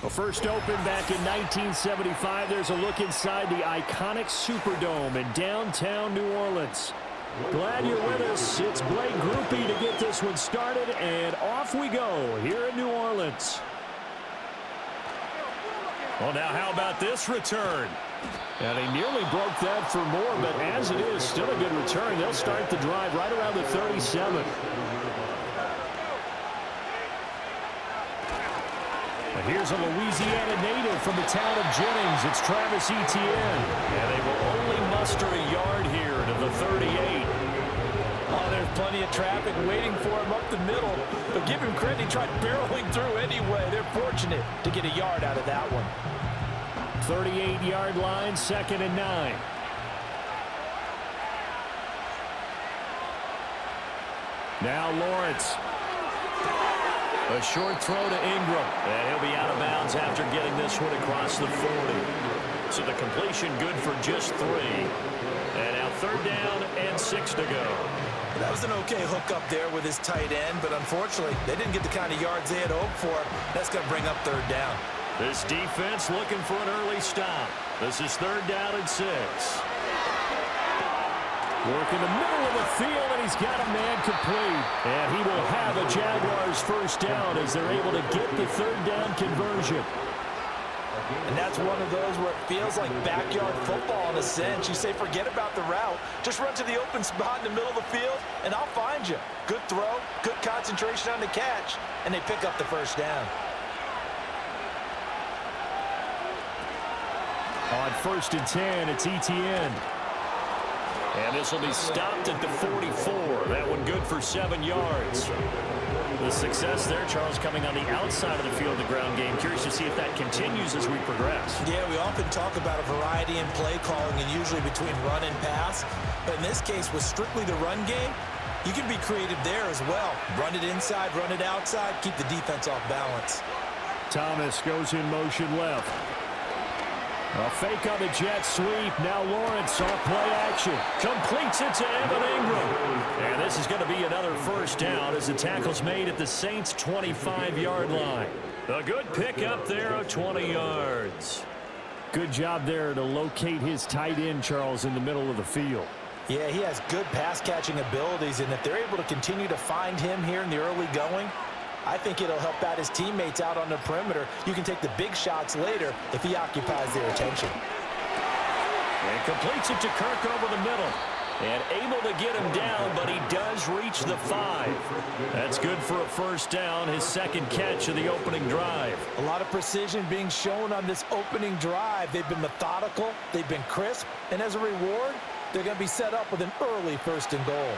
Well, first opened back in 1975. There's a look inside the iconic Superdome in downtown New Orleans. Glad you're with us. It's Blake Groupie to get this one started, and off we go here in New Orleans. Well, now how about this return? And he nearly broke that for more, but as it is, still a good return. They'll start the drive right around the 37. Here's a Louisiana native from the town of Jennings. It's Travis Etienne. And they will only muster a yard here to the 38. Oh, there's plenty of traffic waiting for him up the middle. But give him credit, he tried barreling through anyway. They're fortunate to get a yard out of that one. 38-yard line, 2nd and 9. Now Lawrence. A short throw to Ingram. And he'll be out of bounds after getting this one across the 40. So the completion good for just 3. And now 3rd down and 6 to go. That was an okay hook up there with his tight end, but unfortunately, they didn't get the kind of yards they had hoped for. That's going to bring up 3rd down. This defense looking for an early stop. This is 3rd down and 6. Work in the middle of the field, and he's got a man complete. And he will have a Jaguars first down as they're able to get the 3rd down conversion. And that's one of those where it feels like backyard football in a sense. You say forget about the route. Just run to the open spot in the middle of the field, and I'll find you. Good throw, good concentration on the catch, and they pick up the first down. On 1st and 10, it's Etienne. And this will be stopped at the 44. That one good for 7 yards. The success there, Charles, coming on the outside of the field, the ground game. Curious to see if that continues as we progress. Yeah, we often talk about a variety in play calling and usually between run and pass. But in this case, with strictly the run game, you can be creative there as well. Run it inside, run it outside, keep the defense off balance. Thomas goes in motion left. A fake on the jet sweep. Now Lawrence off play action. Completes it to Evan Ingram. And this is going to be another first down as the tackle's made at the Saints' 25-yard line. A good pick up there of 20 yards. Good job there to locate his tight end, Charles, in the middle of the field. Yeah, he has good pass-catching abilities, and if they're able to continue to find him here in the early going, I think it'll help out his teammates out on the perimeter. You can take the big shots later if he occupies their attention. And completes it to Kirk over the middle. And able to get him down, but he does reach the 5. That's good for a first down, his 2nd catch of the opening drive. A lot of precision being shown on this opening drive. They've been methodical, they've been crisp, and as a reward, they're going to be set up with an early 1st and goal.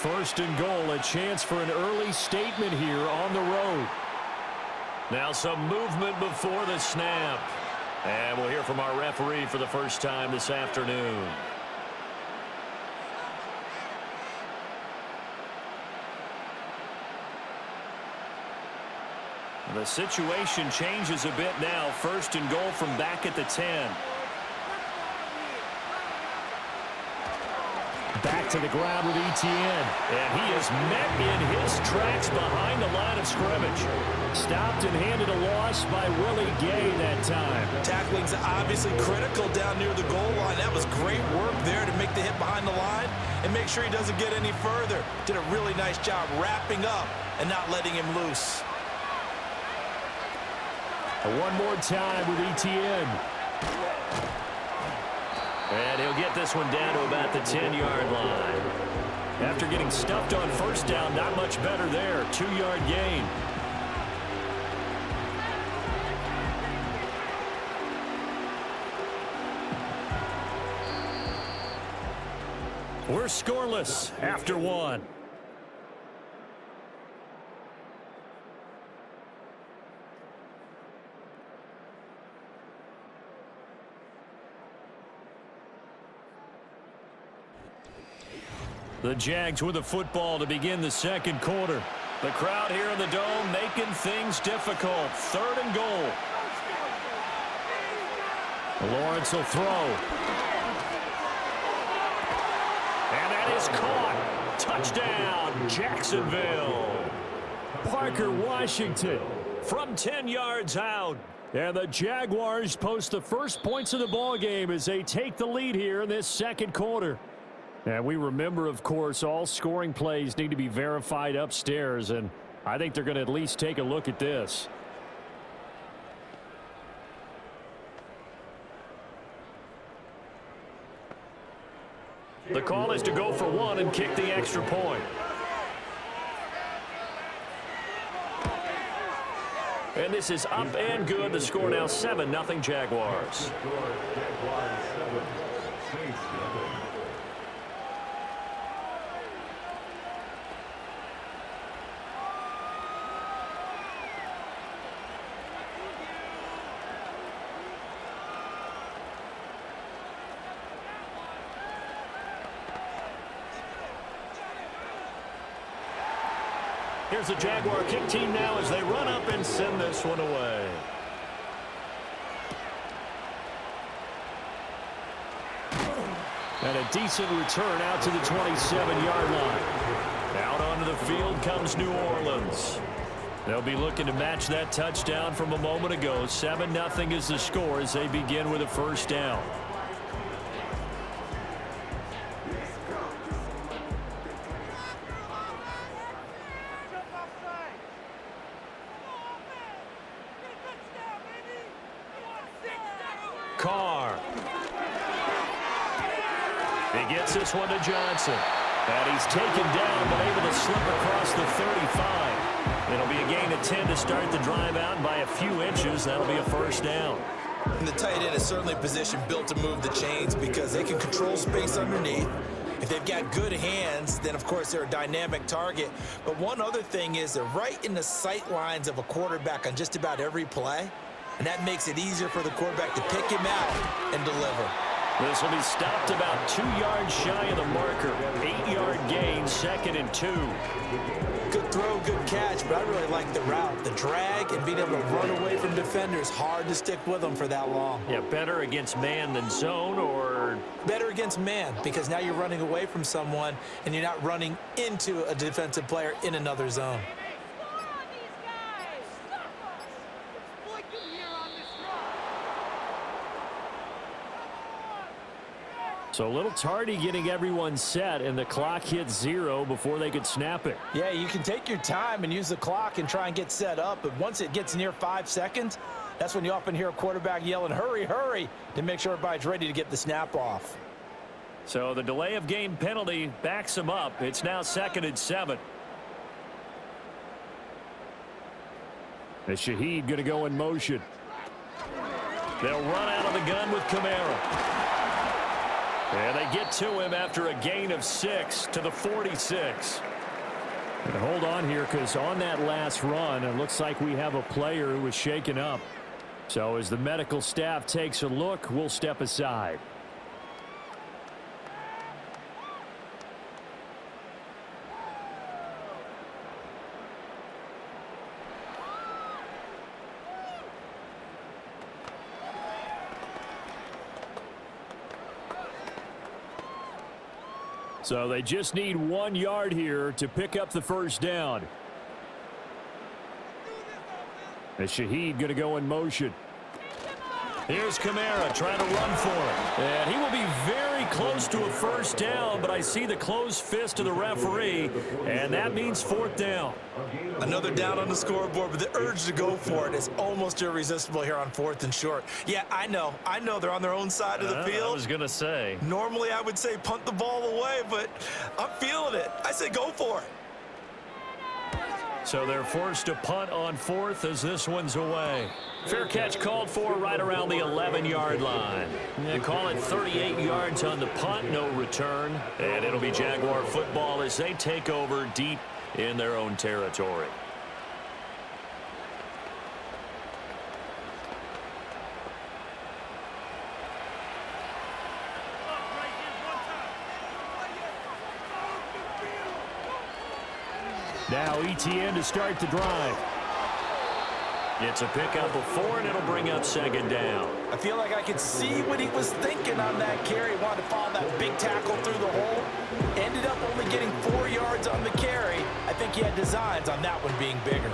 1st and goal, a chance for an early statement here on the road. Now some movement before the snap. And we'll hear from our referee for the first time this afternoon. The situation changes a bit now. 1st and goal from back at the 10. Back to the ground with Etienne. And he is met in his tracks behind the line of scrimmage. Stopped and handed a loss by Willie Gay that time. Tackling's obviously critical down near the goal line. That was great work there to make the hit behind the line and make sure he doesn't get any further. Did a really nice job wrapping up and not letting him loose. One more time with Etienne. And he'll get this one down to about the 10-yard line. After getting stuffed on first down, not much better there. 2-yard gain. We're scoreless after 1. The Jags with the football to begin the 2nd quarter. The crowd here in the Dome making things difficult. 3rd and goal. Lawrence will throw. And that is caught. Touchdown, Jacksonville. Parker Washington from 10 yards out. And the Jaguars post the first points of the ball game as they take the lead here in this second quarter. And we remember, of course, all scoring plays need to be verified upstairs, and I think they're going to at least take a look at this. The call is to go for one and kick the extra point. And this is up and good. The score now 7-0 Jaguars. Here's the Jaguar kick team now as they run up and send this one away. And a decent return out to the 27-yard line. Out onto the field comes New Orleans. They'll be looking to match that touchdown from a moment ago. 7-0 is the score as they begin with a first down. Carr. He gets this one to Johnson. And he's taken down, but able to slip across the 35. It'll be a gain of 10 to start the drive out by a few inches. That'll be a first down. And the tight end is certainly a position built to move the chains because they can control space underneath. If they've got good hands, then, of course, they're a dynamic target. But one other thing is they're right in the sight lines of a quarterback on just about every play. And that makes it easier for the quarterback to pick him out and deliver. This will be stopped about 2 yards shy of the marker. 8-yard gain, 2nd and 2. Good throw, good catch, but I really like the route. The drag and being able to run away from defenders, hard to stick with them for that long. Yeah, better against man than zone, or? Better against man, because now you're running away from someone and you're not running into a defensive player in another zone. So a little tardy getting everyone set, and the clock hits 0 before they could snap it. Yeah, you can take your time and use the clock and try and get set up, but once it gets near 5 seconds, that's when you often hear a quarterback yelling, hurry, hurry, to make sure everybody's ready to get the snap off. So the delay of game penalty backs them up. It's now 2nd and 7. And Shaheed going to go in motion. They'll run out of the gun with Kamara. And they get to him after a gain of 6 to the 46. And hold on here, because on that last run, it looks like we have a player who was shaken up. So as the medical staff takes a look, we'll step aside. So they just need 1 yard here to pick up the first down. And Shaheed going to go in motion. Here's Kamara trying to run for it. And he will be very close to a first down, but I see the closed fist of the referee, and that means 4th down. Another down on the scoreboard, but the urge to go for it is almost irresistible here on 4th and short. Yeah, I know they're on their own side of the field. I was going to say. Normally I would say punt the ball away, but I'm feeling it. I say go for it. So they're forced to punt on 4th as this one's away. Fair catch called for right around the 11-yard line. They call it 38 yards on the punt, no return. And it'll be Jaguar football as they take over deep in their own territory. Now ETN to start the drive. It's a pickup of 4, and it'll bring up 2nd down. I feel like I could see what he was thinking on that carry. Wanted to follow that big tackle through the hole. Ended up only getting 4 yards on the carry. I think he had designs on that one being bigger.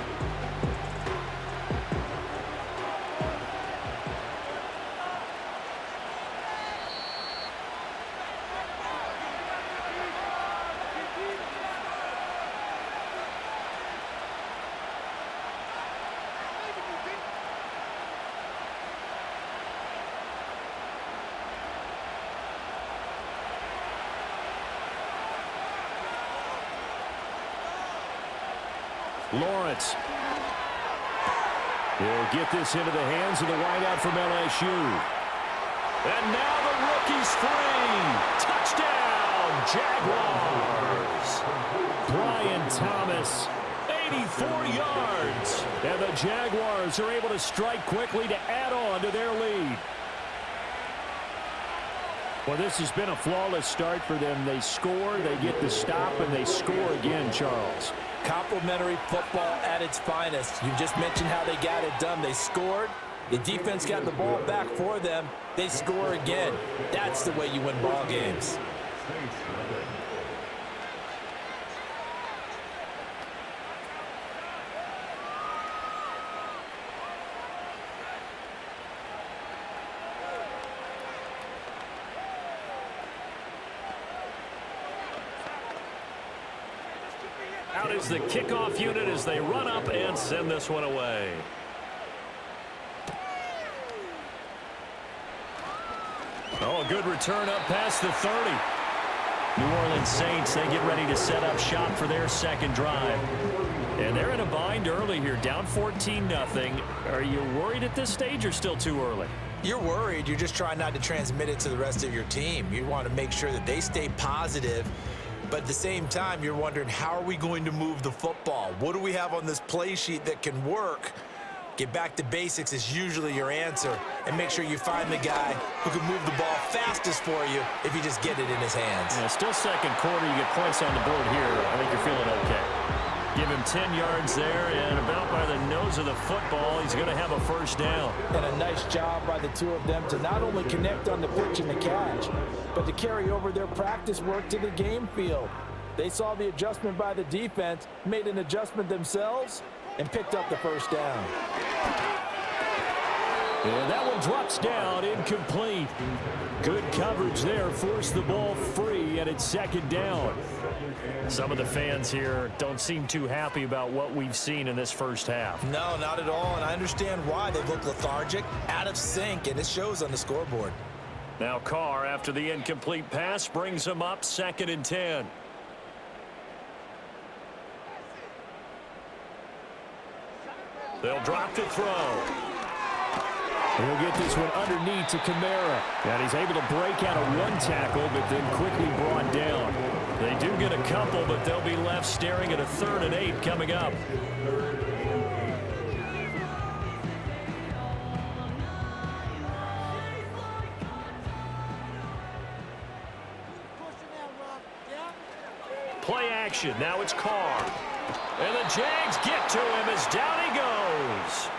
Lawrence. He'll get this into the hands of the wideout from LSU. And now the rookie's free. Touchdown, Jaguars. Brian Thomas, 84 yards. And the Jaguars are able to strike quickly to add on to their lead. Well, this has been a flawless start for them. They score, they get the stop, and they score again, Charles. Complimentary football at its finest. You just mentioned how they got it done. They scored. The defense got the ball back for them. They score again. That's the way you win ball games. Out is the kickoff unit as they run up and send this one away. Oh, a good return up past the 30. New Orleans Saints, they get ready to set up shop for their second drive. And they're in a bind early here, down 14-0. Are you worried at this stage or still too early? You're worried. You're just trying not to transmit it to the rest of your team. You want to make sure that they stay positive. But at the same time, you're wondering, how are we going to move the football? What do we have on this play sheet that can work? Get back to basics is usually your answer. And make sure you find the guy who can move the ball fastest for you if you just get it in his hands. Yeah, still second quarter. You get points on the board here. I think you're feeling okay. Give him 10 yards there, and about by the nose of the football, he's going to have a first down. And a nice job by the two of them to not only connect on the pitch and the catch, but to carry over their practice work to the game field. They saw the adjustment by the defense, made an adjustment themselves, and picked up the first down. And that one drops down, incomplete. Good coverage there, forced the ball free, and it's second down. Some of the fans here don't seem too happy about what we've seen in this first half. No, not at all, and I understand why. They look lethargic, out of sync, and it shows on the scoreboard. Now Carr, after the incomplete pass, brings him up 2nd and 10. They'll drop to throw. He'll get this one underneath to Kamara. And he's able to break out of one tackle, but then quickly brought down. They do get a couple, but they'll be left staring at a 3rd and 8 coming up. Play action. Now it's Carr. And the Jags get to him as down he goes.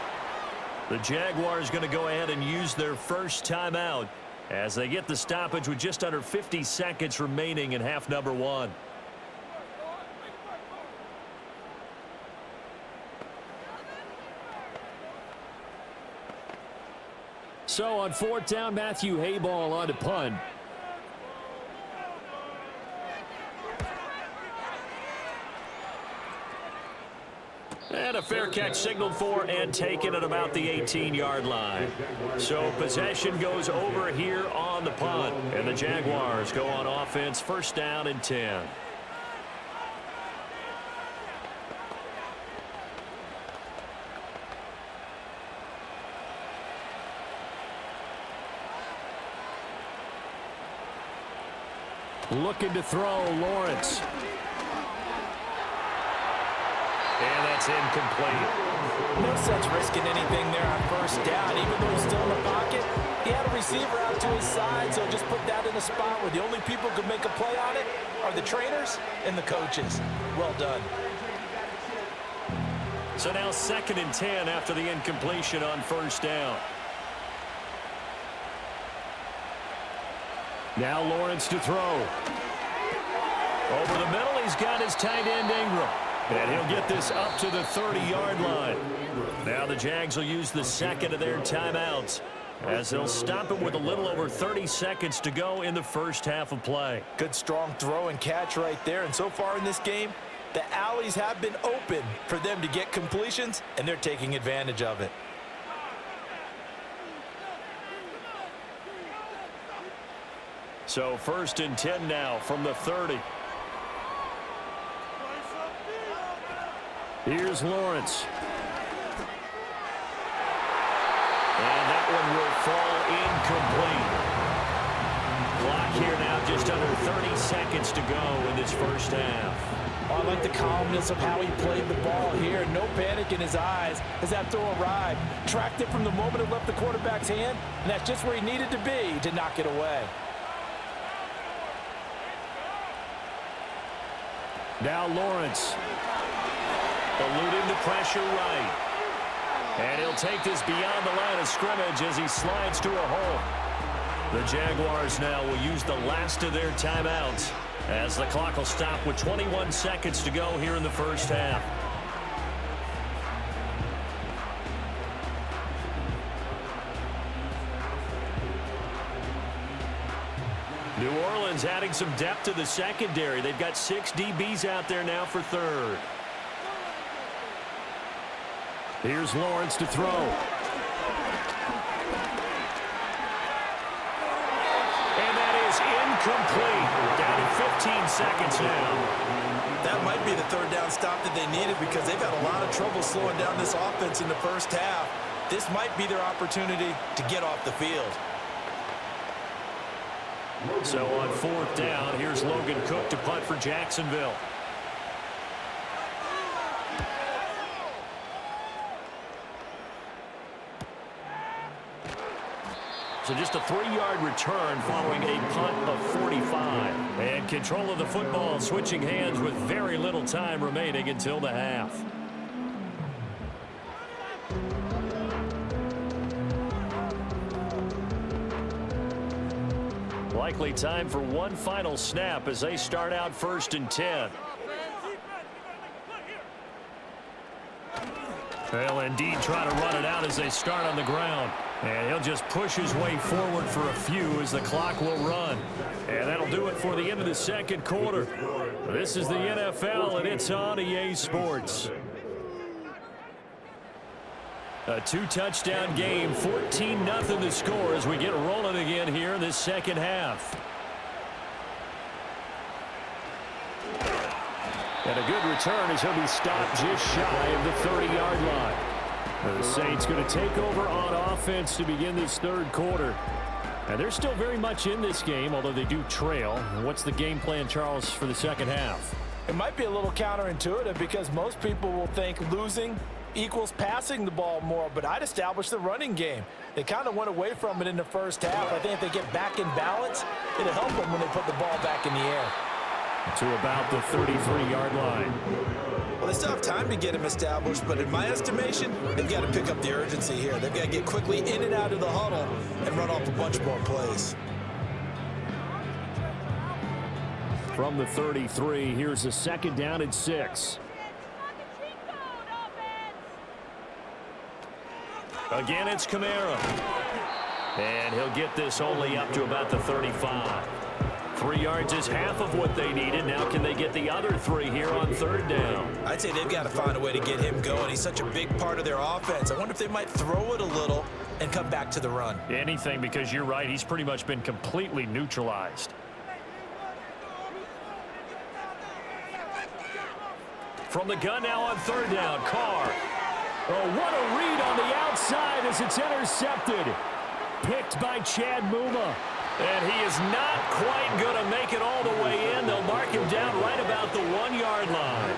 The Jaguars going to go ahead and use their first timeout as they get the stoppage with just under 50 seconds remaining in half number 1. So on 4th down, Matthew Hayball on to punt. And a fair catch signaled for and taken at about the 18-yard line. So possession goes over here on the punt. And the Jaguars go on offense, 1st down and 10. Looking to throw, Lawrence. And that's incomplete. No sense risking anything there on 1st down. Even though he's still in the pocket, he had a receiver out to his side, so just put that in a spot where the only people who can make a play on it are the trainers and the coaches. Well done. So now 2nd and 10 after the incompletion on 1st down. Now Lawrence to throw. Over the middle, he's got his tight end Ingram. And he'll get this up to the 30-yard line. Now the Jags will use the 2nd of their timeouts as they'll stop him with a little over 30 seconds to go in the first half of play. Good strong throw and catch right there. And so far in this game, the alleys have been open for them to get completions, and they're taking advantage of it. So 1st and 10 now from the 30. Here's Lawrence. And that one will fall incomplete. Clock here now, just under 30 seconds to go in this first half. Oh, I like the calmness of how he played the ball here. No panic in his eyes as that throw arrived. Tracked it from the moment it left the quarterback's hand, and that's just where he needed to be to knock it away. Now Lawrence. Eluding the pressure right. And he'll take this beyond the line of scrimmage as he slides to a hole. The Jaguars now will use the last of their timeouts as the clock will stop with 21 seconds to go here in the first half. New Orleans adding some depth to the secondary. They've got 6 DBs out there now for third. Here's Lawrence to throw. And that is incomplete. Down to 15 seconds now. That might be the third down stop that they needed because they've had a lot of trouble slowing down this offense in the first half. This might be their opportunity to get off the field. So on fourth down, here's Logan Cook to punt for Jacksonville. So just a 3-yard return following a punt of 45. And control of the football switching hands with very little time remaining until the half. Likely time for one final snap as they start out 1st and 10. They'll indeed try to run it out as they start on the ground. And he'll just push his way forward for a few as the clock will run. And that'll do it for the end of the second quarter. This is the NFL, and it's on EA Sports. A 2-touchdown game, 14-0 the score as we get rolling again here in this second half. And a good return as he'll be stopped just shy of the 30-yard line. The Saints going to take over on offense to begin this third quarter. And they're still very much in this game, although they do trail. What's the game plan, Charles, for the second half? It might be a little counterintuitive because most people will think losing equals passing the ball more, but I'd establish the running game. They kind of went away from it in the first half. I think if they get back in balance, it'll help them when they put the ball back in the air. To about the 33-yard line. Well, they still have time to get him established, but in my estimation, they've got to pick up the urgency here. They've got to get quickly in and out of the huddle and run off a bunch more plays. From the 33, here's a 2nd down and 6. Again, it's Kamara. And he'll get this only up to about the 35. 3 yards is half of what they needed. Now can they get the other 3 here on 3rd down? I'd say they've got to find a way to get him going. He's such a big part of their offense. I wonder if they might throw it a little and come back to the run. Anything, because you're right. He's pretty much been completely neutralized. From the gun now on 3rd down, Carr. Oh, what a read on the outside as it's intercepted. Picked by Chad Muma. And he is not quite going to make it all the way in. They'll mark him down right about the 1-yard line.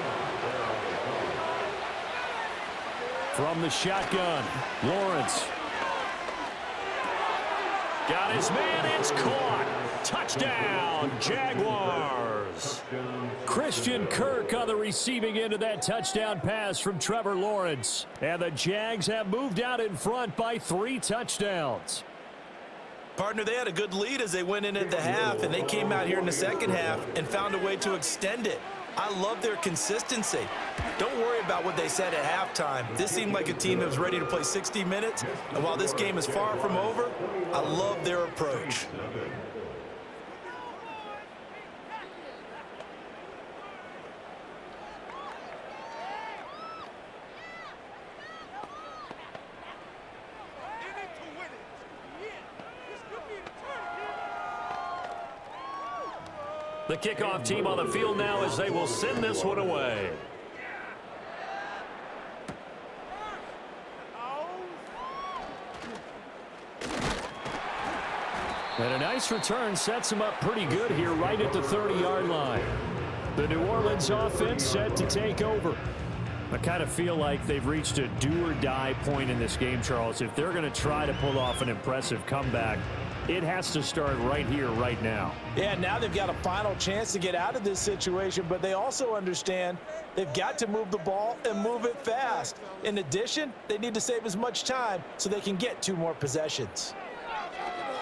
From the shotgun, Lawrence. Got his man, it's caught. Touchdown, Jaguars. Christian Kirk on the receiving end of that touchdown pass from Trevor Lawrence. And the Jags have moved out in front by 3 touchdowns. Partner, they had a good lead as they went in at the half, and they came out here in the second half and found a way to extend it. I love their consistency. Don't worry about what they said at halftime. This seemed like a team that was ready to play 60 minutes, and while this game is far from over, I love their approach. The kickoff team on the field now as they will send this one away. And a nice return sets him up pretty good here right at the 30-yard line. The New Orleans offense set to take over. I kind of feel like they've reached a do-or-die point in this game, Charles. If they're going to try to pull off an impressive comeback, it has to start right here, right now. Yeah, now they've got a final chance to get out of this situation, but they also understand they've got to move the ball and move it fast. In addition, they need to save as much time so they can get 2 more possessions.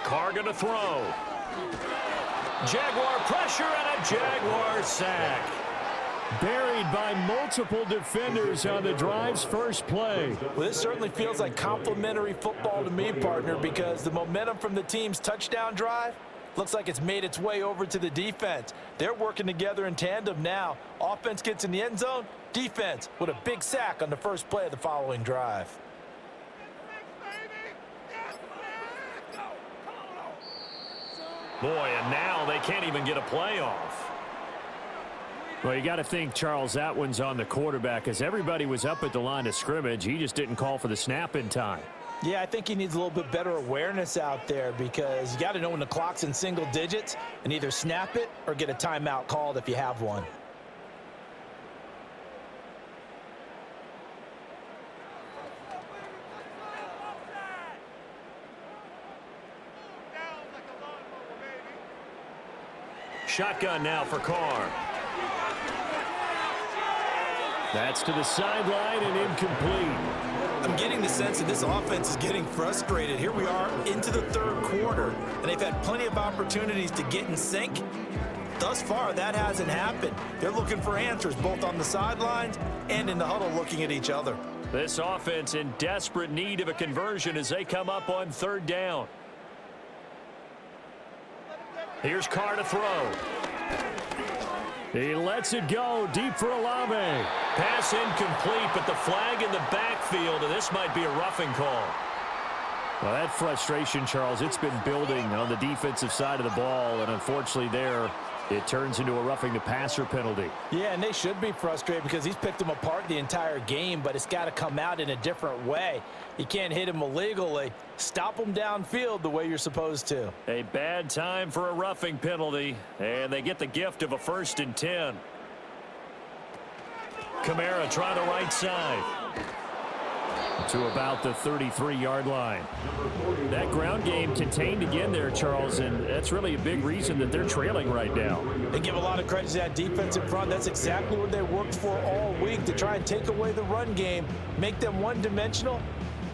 Carr going to throw. Jaguar pressure and a Jaguar sack. Buried by multiple defenders on the drive's first play. Well, this certainly feels like complimentary football to me, partner, because the momentum from the team's touchdown drive looks like it's made its way over to the defense. They're working together in tandem now. Offense gets in the end zone, defense with a big sack on the first play of the following drive. Boy, and now they can't even get a play off. Well, you got to think, Charles, that one's on the quarterback as everybody was up at the line of scrimmage. He just didn't call for the snap in time. Yeah, I think he needs a little bit better awareness out there because you got to know when the clock's in single digits and either snap it or get a timeout called if you have one. Shotgun now for Carr. That's to the sideline and incomplete. I'm getting the sense that this offense is getting frustrated. Here we are into the third quarter, and they've had plenty of opportunities to get in sync. Thus far, that hasn't happened. They're looking for answers both on the sidelines and in the huddle looking at each other. This offense in desperate need of a conversion as they come up on third down. Here's Carr to throw. He lets it go deep for Olave. Pass incomplete, but the flag in the backfield, and this might be a roughing call. Well, that frustration, Charles, it's been building on the defensive side of the ball, and unfortunately there, it turns into a roughing the passer penalty. Yeah, and they should be frustrated because he's picked them apart the entire game, but it's got to come out in a different way. You can't hit him illegally. Stop him downfield the way you're supposed to. A bad time for a roughing penalty, and they get the gift of a 1st and 10. Kamara trying the right side to about the 33-yard line. That ground game contained again there, Charles, and that's really a big reason that they're trailing right now. They give a lot of credit to that defense in front. That's exactly what they worked for all week, to try and take away the run game, make them one-dimensional.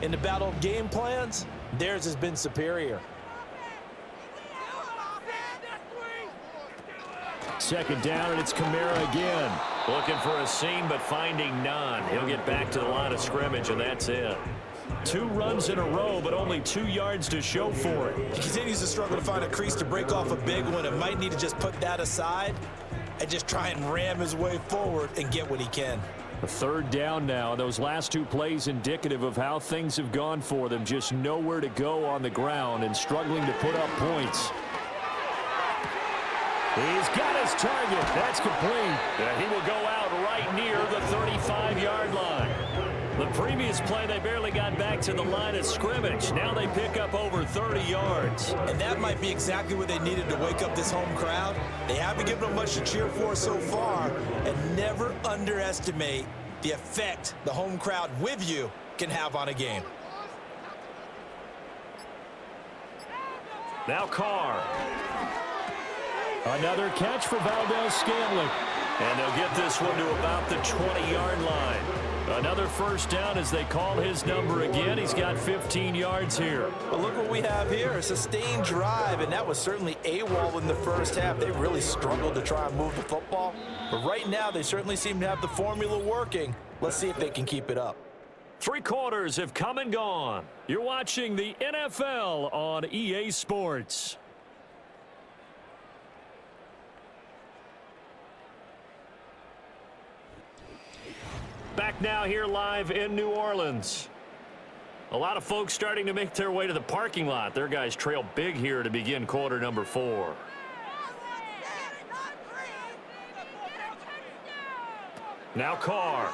In the battle of game plans, theirs has been superior. Second down, and it's Kamara again. Looking for a seam, but finding none. He'll get back to the line of scrimmage, and that's it. 2 runs in a row, but only 2 yards to show for it. He continues to struggle to find a crease to break off a big one, and might need to just put that aside and just try and ram his way forward and get what he can. A third down now. Those last 2 plays indicative of how things have gone for them. Just nowhere to go on the ground and struggling to put up points. He's got his target. That's complete. And he will go out right near the 35-yard line. The previous play, they barely got back to the line of scrimmage. Now they pick up over 30 yards. And that might be exactly what they needed to wake up this home crowd. They haven't given them much to cheer for so far. And never underestimate the effect the home crowd with you can have on a game. Now Carr. Another catch for Valdez-Scantling. And they'll get this one to about the 20-yard line. Another first down as they call his number again. He's got 15 yards here. But look what we have here, a sustained drive, and that was certainly AWOL in the first half. They really struggled to try and move the football. But right now, they certainly seem to have the formula working. Let's see if they can keep it up. 3 quarters have come and gone. You're watching the NFL on EA Sports. Back now here live in New Orleans. A lot of folks starting to make their way to the parking lot. Their guys trail big here to begin quarter number 4. Now Carr.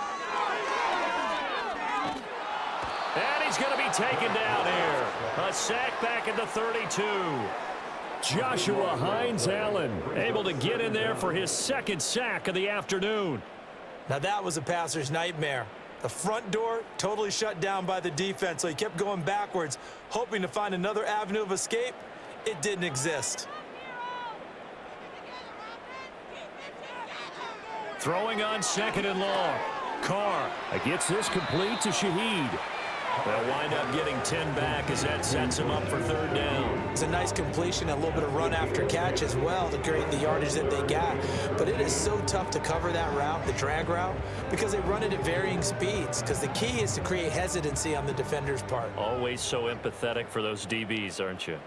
And he's going to be taken down here. A sack back at the 32. Joshua Hines-Allen able to get in there for his second sack of the afternoon. Now that was a passer's nightmare. The front door totally shut down by the defense, so he kept going backwards, hoping to find another avenue of escape. It didn't exist. Throwing on second and long. Carr gets this complete to Shaheed. They'll wind up getting 10 back as that sets him up for third down. It's a nice completion, a little bit of run after catch as well to create the yardage that they got. But it is so tough to cover that route, the drag route, because they run it at varying speeds. Because the key is to create hesitancy on the defender's part. Always so empathetic for those DBs, aren't you?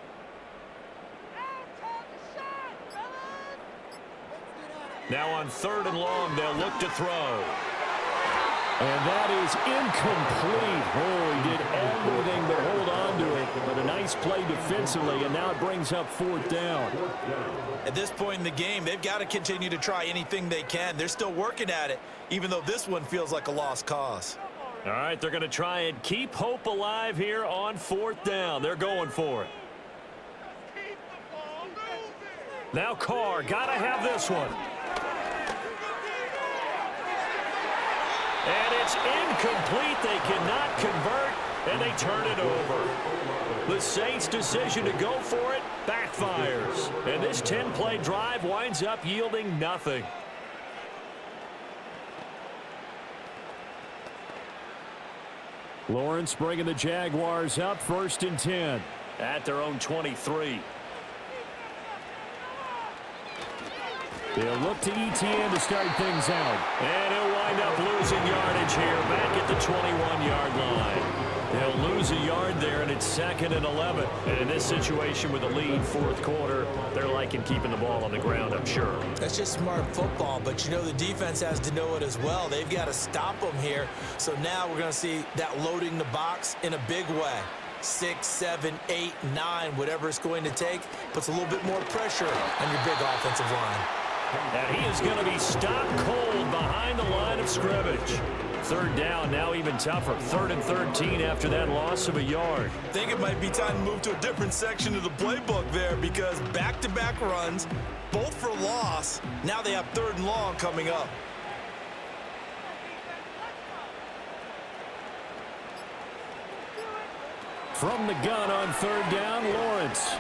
Now on third and long, they'll look to throw. And that is incomplete. Oh, he did everything but hold on to it. But a nice play defensively, and now it brings up fourth down. At this point in the game, they've got to continue to try anything they can. They're still working at it, even though this one feels like a lost cause. All right, they're going to try and keep hope alive here on fourth down. They're going for it. Now Carr, got to have this one. And it's incomplete. They cannot convert, and they turn it over. The Saints' decision to go for it backfires. And this 10-play drive winds up yielding nothing. Lawrence bringing the Jaguars up, 1st and 10 at their own 23. They'll look to ETN to start things out. And he'll wind up losing yardage here back at the 21-yard line. They'll lose a yard there, and it's 2nd and 11. And in this situation with a lead, 4th quarter, they're liking keeping the ball on the ground, I'm sure. That's just smart football, but you know the defense has to know it as well. They've got to stop them here. So now we're going to see that loading the box in a big way. 6, 7, 8, 9, whatever it's going to take, puts a little bit more pressure on your big offensive line. And he is going to be stopped cold behind the line of scrimmage. Third down, now even tougher. 3rd and 13 after that loss of a yard. I think it might be time to move to a different section of the playbook there because back-to-back runs, both for loss. Now they have 3rd and long coming up. From the gun on 3rd down, Lawrence.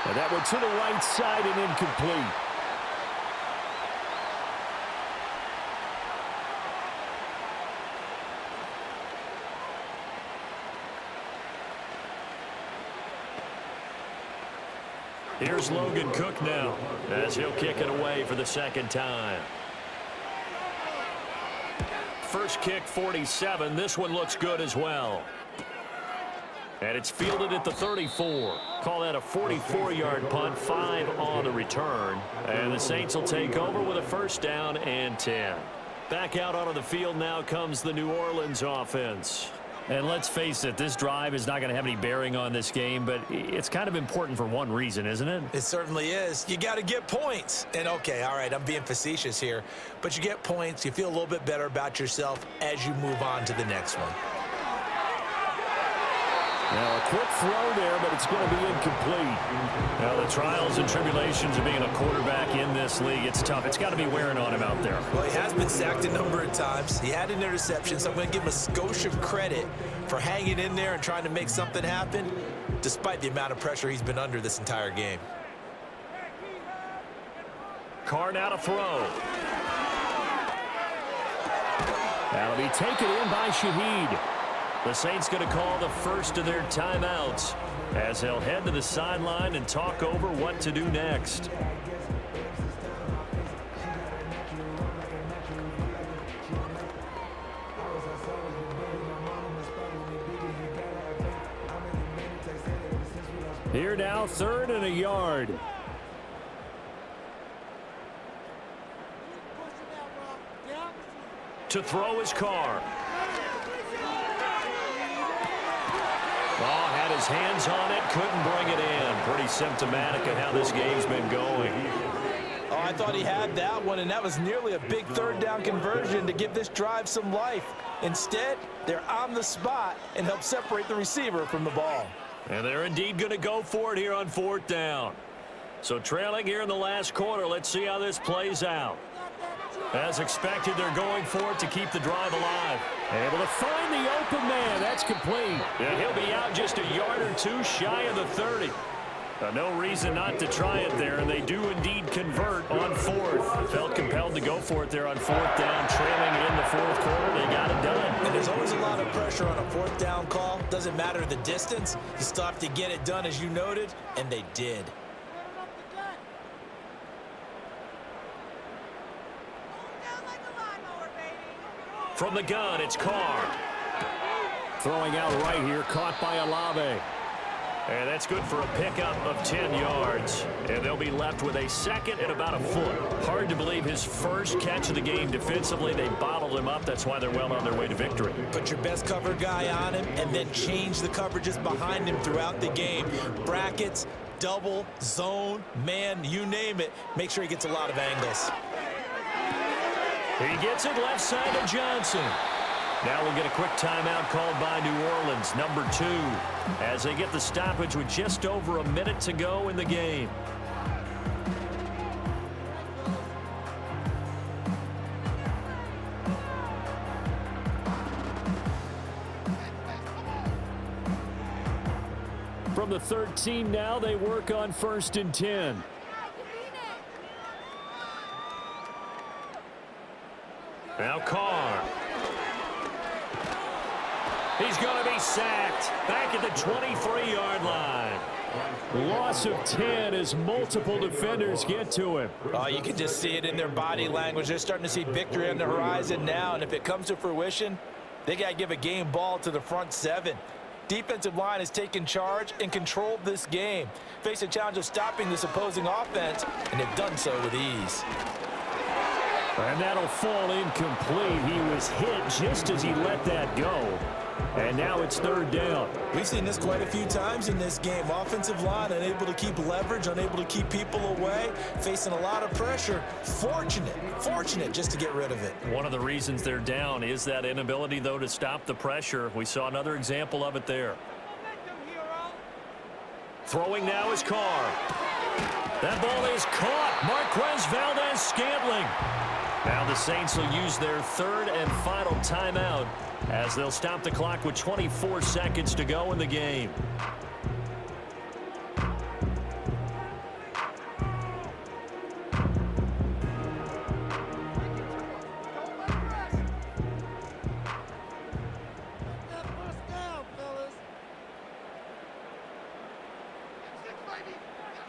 And that one to the right side and incomplete. Here's Logan Cook now as he'll kick it away for the 2nd time. First kick, 47. This one looks good as well. And it's fielded at the 34. Call that a 44-yard punt, 5 on the return. And the Saints will take over with a 1st down and 10. Back out onto the field now comes the New Orleans offense. And let's face it, this drive is not going to have any bearing on this game, but it's kind of important for one reason, isn't it? It certainly is. You got to get points. And, okay, all right, I'm being facetious here, but you get points. You feel a little bit better about yourself as you move on to the next one. Now a quick throw there, but it's going to be incomplete. Now the trials and tribulations of being a quarterback in this league, it's tough. It's got to be wearing on him out there. Well, he has been sacked a number of times. He had an interception, so I'm going to give him a skosh of credit for hanging in there and trying to make something happen, despite the amount of pressure he's been under this entire game. Carr now to throw. That'll be taken in by Shaheed. The Saints going to call the first of their timeouts as they'll head to the sideline and talk over what to do next. Here now, 3rd and a yard. To throw his Carr. Had his hands on it, couldn't bring it in. Pretty symptomatic of how this game's been going. Oh, I thought he had that one, and that was nearly a big 3rd down conversion to give this drive some life. Instead, they're on the spot and help separate the receiver from the ball. And they're indeed going to go for it here on 4th down. So trailing here in the last quarter, let's see how this plays out. As expected, they're going for it to keep the drive alive. Able to find the open man. That's complete. And he'll be out just a yard or two shy of the 30. No reason not to try it there, and they do indeed convert on 4th. Felt compelled to go for it there on 4th down, trailing in the 4th quarter. They got it done. And there's always a lot of pressure on a 4th down call. Doesn't matter the distance. You still have to get it done, as you noted, and they did. From the gun, it's Carr. Throwing out right here, caught by Olave. And that's good for a pickup of 10 yards. And they'll be left with a second and about a foot. Hard to believe his first catch of the game defensively. They bottled him up. That's why they're well on their way to victory. Put your best cover guy on him and then change the coverages behind him throughout the game. Brackets, double, zone, man, you name it. Make sure he gets a lot of angles. He gets it left side to Johnson. Now we'll get a quick timeout called by New Orleans, number 2, as they get the stoppage with just over a minute to go in the game. From the 13 now, they work on 1st and 10. Now Carr. He's going to be sacked back at the 23-yard line. Loss of 10 as multiple defenders get to him. Oh, you can just see it in their body language. They're starting to see victory on the horizon now, and if it comes to fruition, they got to give a game ball to the front 7. Defensive line has taken charge and controlled this game. Face a challenge of stopping this opposing offense, and they've done so with ease. And that'll fall incomplete. He was hit just as he let that go. And now it's 3rd down. We've seen this quite a few times in this game. Offensive line unable to keep leverage, unable to keep people away, facing a lot of pressure. Fortunate just to get rid of it. One of the reasons they're down is that inability, though, to stop the pressure. We saw another example of it there. Throwing now is Carr. That ball is caught. Marquez Valdez-Scantling. Now the Saints will use their 3rd and final timeout as they'll stop the clock with 24 seconds to go in the game.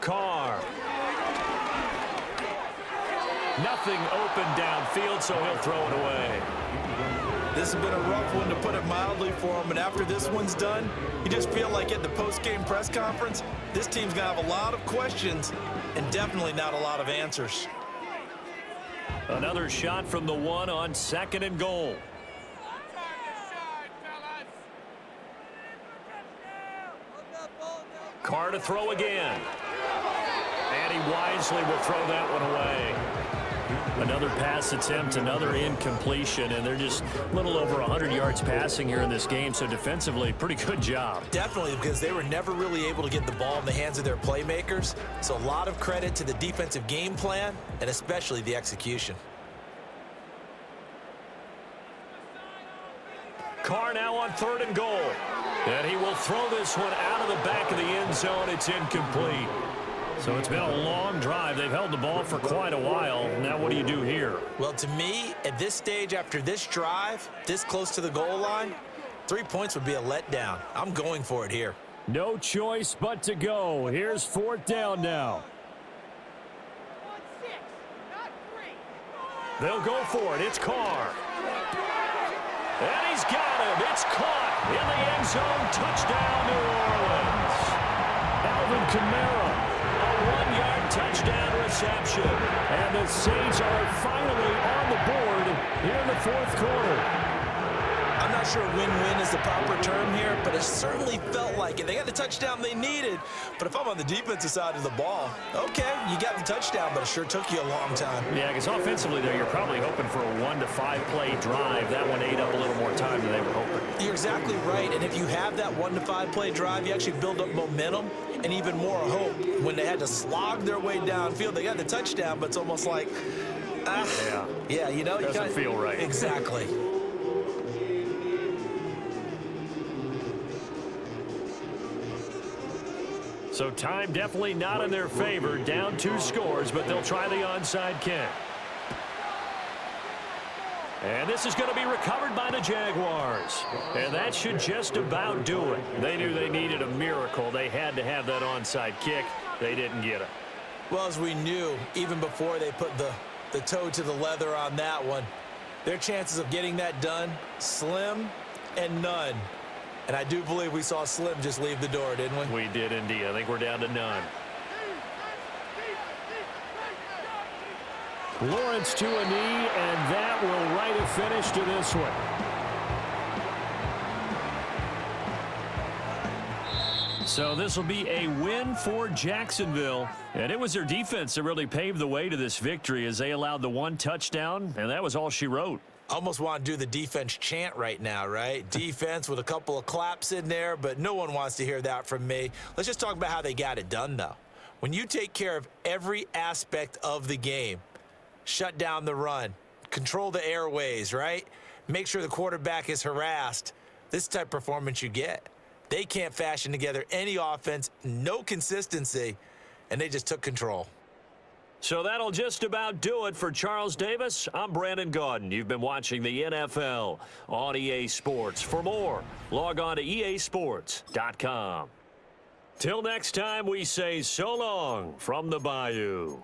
Carr. Nothing open downfield, so he'll throw it away. This has been a rough one, to put it mildly, for him. And after this one's done, you just feel like at the post-game press conference, this team's going to have a lot of questions and definitely not a lot of answers. Another shot from the 1 on 2nd and goal. Carr to throw again. And he wisely will throw that one away. Another pass attempt, another incompletion, and they're just a little over 100 yards passing here in this game, so defensively, pretty good job. Definitely, because they were never really able to get the ball in the hands of their playmakers, so a lot of credit to the defensive game plan and especially the execution. Carr now on 3rd and goal, and he will throw this one out of the back of the end zone. It's incomplete. So it's been a long drive. They've held the ball for quite a while. Now what do you do here? Well, to me, at this stage, after this drive, this close to the goal line, 3 points would be a letdown. I'm going for it here. No choice but to go. Here's 4th down now. They'll go for it. It's Carr. And he's got him. It's caught in the end zone. Touchdown, New Orleans. Alvin Kamara. 1-yard touchdown reception. And the Saints are finally on the board here in the 4th quarter. I'm not sure win-win is the proper term here, but it certainly felt like it. They got the touchdown they needed, but if I'm on the defensive side of the ball, okay, you got the touchdown, but it sure took you a long time. Yeah, because offensively there, you're probably hoping for a 1 to 5 play drive. That one ate up a little more time than they were hoping. You're exactly right. And if you have that 1 to 5 play drive, you actually build up momentum and even more hope. When they had to slog their way downfield, they got the touchdown, but it's almost like, yeah, you know, doesn't feel right. Exactly. So time definitely not in their favor. Down 2 scores, but they'll try the onside kick. And this is going to be recovered by the Jaguars. And that should just about do it. They knew they needed a miracle. They had to have that onside kick. They didn't get it. Well, as we knew, even before they put the toe to the leather on that one, their chances of getting that done, slim and none. And I do believe we saw Slim just leave the door, didn't we? We did indeed. I think we're down to none. Lawrence to a knee, and that will write a finish to this one. So this will be a win for Jacksonville. And it was their defense that really paved the way to this victory as they allowed the 1 touchdown, and that was all she wrote. Almost want to do the defense chant right now, right? Defense with a couple of claps in there, but no one wants to hear that from me. Let's just talk about how they got it done, though. When you take care of every aspect of the game, shut down the run, control the airways, right? Make sure the quarterback is harassed. This type of performance you get. They can't fashion together any offense, no consistency, and they just took control. So that'll just about do it for Charles Davis. I'm Brandon Gaudin. You've been watching the NFL on EA Sports. For more, log on to easports.com. Till next time, we say so long from the Bayou.